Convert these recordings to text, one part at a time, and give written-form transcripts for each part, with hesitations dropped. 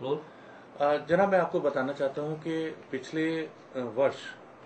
Floor. जनाब, मैं आपको बताना चाहता हूं कि पिछले वर्ष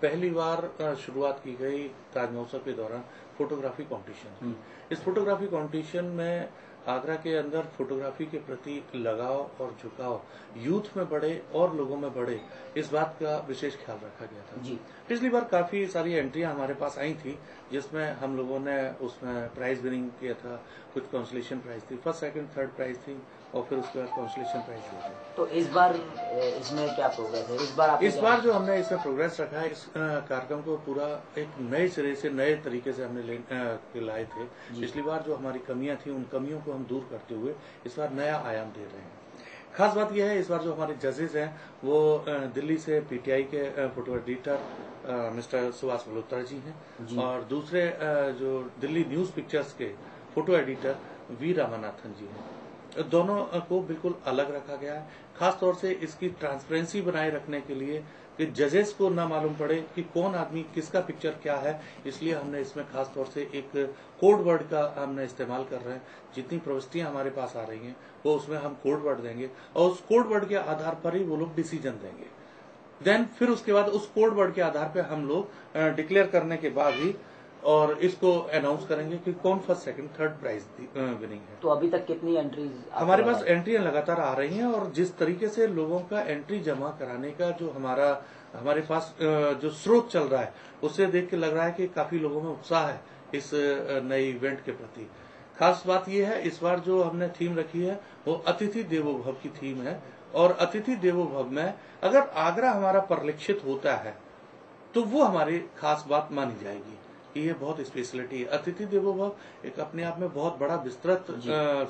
पहली बार शुरुआत की गई ताज महोत्सव के दौरान फोटोग्राफी कंपटीशन की। इस फोटोग्राफी कंपटीशन में आगरा के अंदर फोटोग्राफी के प्रति लगाव और झुकाव यूथ में बढ़े और लोगों में बढ़े, इस बात का विशेष ख्याल रखा गया था। जी। पिछली बार काफी सारी एंट्रियां हमारे पास आई थी, जिसमें हम लोगों ने उसमें प्राइज विनिंग किया था। कुछ कंसोलेशन प्राइज थी, फर्स्ट सेकंड थर्ड प्राइज थी, और फिर उसके बाद कंसोलेशन प्राइज दिए थे। तो इस बार इसमें क्या प्रोग्रेस है? इस बार जो हमने इसमें प्रोग्रेस रखा है, इस कार्यक्रम को पूरा एक नए सिरे से नए तरीके से हमने लाए थे। पिछली बार जो हमारी कमियां थी, उन कमियों को हम दूर करते हुए इस बार नया आयाम दे रहे हैं। खास बात यह है, इस बार जो हमारे जजेस हैं वो दिल्ली से पीटीआई के photo editor mister Subhash Malhotra ji हैं, और दूसरे जो दिल्ली न्यूज पिक्चर्स के photo editor V Ramanathan ji हैं। दोनों को बिल्कुल अलग रखा गया है, खास तौर से इसकी ट्रांसपेरेंसी बनाए रखने के लिए कि जजेस को ना मालूम पड़े कि कौन आदमी किसका पिक्चर क्या है। इसलिए हमने इसमें खास तौर से एक कोड वर्ड का हमने इस्तेमाल कर रहे हैं। जितनी प्रविष्टियां हमारे पास आ रही हैं वो उसमें हम कोड वर्ड देंगे, और उस कोड वर्ड के आधार पर ही वो लोग डिसीजन देंगे। देन फिर उसके बाद उस कोड वर्ड के आधार पर हम लोग डिक्लेयर करने के बाद ही और इसको अनाउंस करेंगे कि कौन first second third prize winning है। तो अभी तक कितनी एंट्रीज हमारे पास एंट्रियां लगातार आ रही हैं, और जिस तरीके से लोगों का एंट्री जमा कराने का जो हमारे पास जो स्रोत चल रहा है, उससे देख के लग रहा है कि काफी लोगों में उत्साह है इस नए इवेंट के प्रति। खास बात यह है, इस बार जो हमने थीम रखी है वो अतिथि देवो भव की थीम है, और अतिथि देवो भव में अगर आगरा हमारा परिलक्षित होता है तो वो हमारी खास बात मानी जाएगी। ये बहुत स्पेशलिटी है। अतिथि देवो भव एक अपने आप में बहुत बड़ा विस्तृत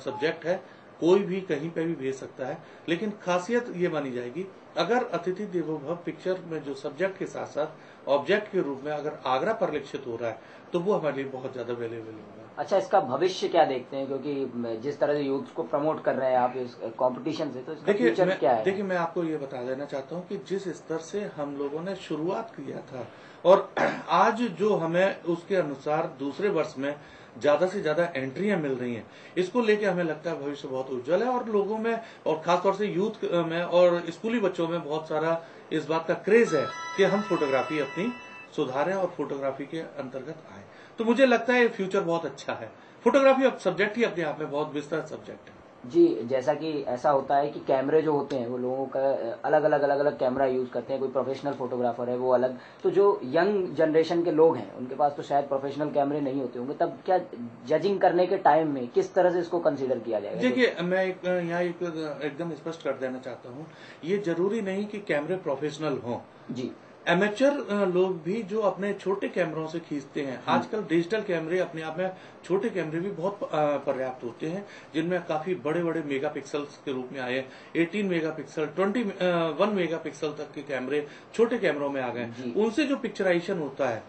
सब्जेक्ट है, कोई भी कहीं पे भी भेज सकता है, लेकिन खासियत ये मानी जाएगी अगर अतिथि देवो भव पिक्चर में जो सब्जेक्ट के साथ साथ ऑब्जेक्ट के रूप में अगर आगरा परिलक्षित हो रहा है तो वो हमारे लिए बहुत ज्यादा वैल्यूएबल होगा। अच्छा, इसका भविष्य क्या देखते हैं? क्योंकि जिस तरह से यूथ को प्रमोट कर रहे हैं आप इस कंपटीशन से, तो इसका फ्यूचर क्या है? देखिए, मैं आपको ये बता देना चाहता हूँ कि जिस स्तर से हम लोगों ने शुरुआत किया था और आज जो हमें उसके अनुसार दूसरे वर्ष में ज्यादा से ज्यादा एंट्रियां मिल रही हैं, इसको लेके हमें लगता है भविष्य बहुत उज्जवल है, और लोगों में और खासतौर से यूथ में और स्कूली बच्चों में बहुत सारा इस बात का क्रेज है कि हम फोटोग्राफी अपनी सुधारें और फोटोग्राफी के अंतर्गत आए। तो मुझे लगता है फ्यूचर बहुत अच्छा है। फोटोग्राफी अब सब्जेक्ट ही अपने आप में बहुत विस्तृत सब्जेक्ट है। जी, जैसा कि ऐसा होता है कि कैमरे जो होते हैं वो लोगों का अलग अलग कैमरा यूज करते हैं। कोई प्रोफेशनल फोटोग्राफर है वो अलग, तो जो यंग जनरेशन के लोग हैं उनके पास तो शायद प्रोफेशनल कैमरे नहीं होते होंगे, तब क्या जजिंग करने के टाइम में किस तरह से इसको कंसीडर किया जाएगा? देखिए, मैं यहाँ एकदम स्पष्ट कर देना चाहता हूँ, ये जरूरी नहीं कि कैमरे प्रोफेशनल हों। जी, एमेचर लोग भी जो अपने छोटे कैमरों से खींचते हैं, आजकल डिजिटल कैमरे अपने आप में छोटे कैमरे भी बहुत पर्याप्त होते हैं, जिनमें काफी बड़े बड़े मेगापिक्सल्स के रूप में आए। 18 मेगापिक्सल 21 मेगापिक्सल तक के कैमरे छोटे कैमरों में आ गए। उनसे जो पिक्चराइजेशन होता है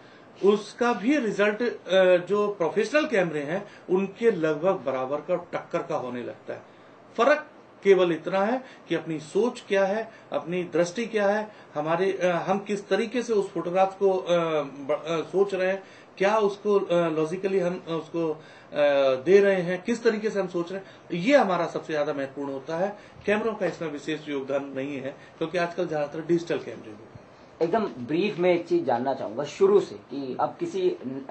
उसका भी रिजल्ट जो प्रोफेशनल कैमरे हैं उनके लगभग बराबर का टक्कर का होने लगता है। फर्क केवल इतना है कि अपनी सोच क्या है, अपनी दृष्टि क्या है, हम किस तरीके से उस फोटोग्राफ को सोच रहे हैं, क्या उसको लॉजिकली हम उसको दे रहे हैं, किस तरीके से हम सोच रहे हैं, ये हमारा सबसे ज्यादा महत्वपूर्ण होता है। कैमरों का इसमें विशेष योगदान नहीं है, क्योंकि आजकल ज्यादातर डिजिटल कैमरे होते हैं। एकदम ब्रीफ में एक चीज जानना चाहूंगा शुरू से कि अब किसी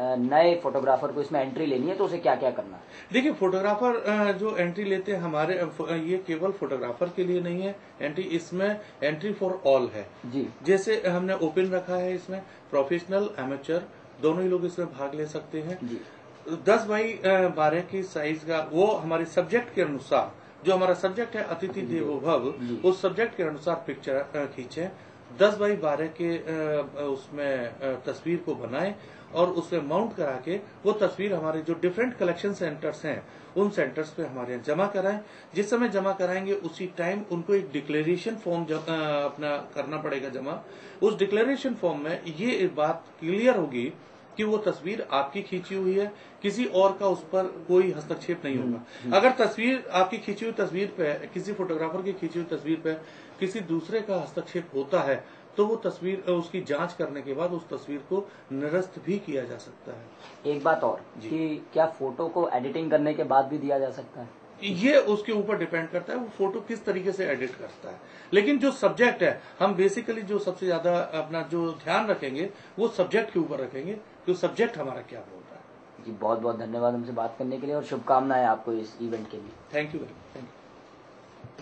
नए फोटोग्राफर को इसमें एंट्री लेनी है तो उसे क्या क्या करना है? देखिए, फोटोग्राफर जो एंट्री लेते हैं हमारे, ये केवल फोटोग्राफर के लिए नहीं है एंट्री, इसमें एंट्री फॉर ऑल है। जी, जैसे हमने ओपन रखा है, इसमें प्रोफेशनल एमेचर दोनों ही लोग इसमें भाग ले सकते हैं। 10 बाई 12 की साइज का, वो हमारे सब्जेक्ट के अनुसार, जो हमारा सब्जेक्ट है अतिथि देवो भव, उस सब्जेक्ट के अनुसार पिक्चर खींचे। 10 बाई 12 के उसमें तस्वीर को बनाएं और उसमें माउंट करा के वो तस्वीर हमारे जो डिफरेंट कलेक्शन सेंटर्स हैं उन सेंटर्स पे हमारे यहाँ जमा कराएं। जिस समय जमा कराएंगे उसी टाइम उनको एक डिक्लेरेशन फॉर्म अपना करना पड़ेगा जमा। उस डिक्लेरेशन फॉर्म में ये बात क्लियर होगी कि वो तस्वीर आपकी खींची हुई है, किसी और का उस पर कोई हस्तक्षेप नहीं होगा। अगर तस्वीर आपकी खींची हुई तस्वीर पे, किसी फोटोग्राफर की खींची हुई तस्वीर पे किसी दूसरे का हस्तक्षेप होता है तो वो तस्वीर, उसकी जांच करने के बाद उस तस्वीर को निरस्त भी किया जा सकता है। एक बात और कि क्या फोटो को एडिटिंग करने के बाद भी दिया जा सकता है? ये उसके ऊपर डिपेंड करता है वो फोटो किस तरीके से एडिट करता है। लेकिन जो सब्जेक्ट है, हम बेसिकली जो सबसे ज्यादा अपना जो ध्यान रखेंगे वो सब्जेक्ट के ऊपर रखेंगे कि सब्जेक्ट हमारा क्या बोल रहा है। जी बहुत बहुत धन्यवाद हमसे बात करने के लिए और शुभकामनाएं आपको इस इवेंट के लिए। Thank you.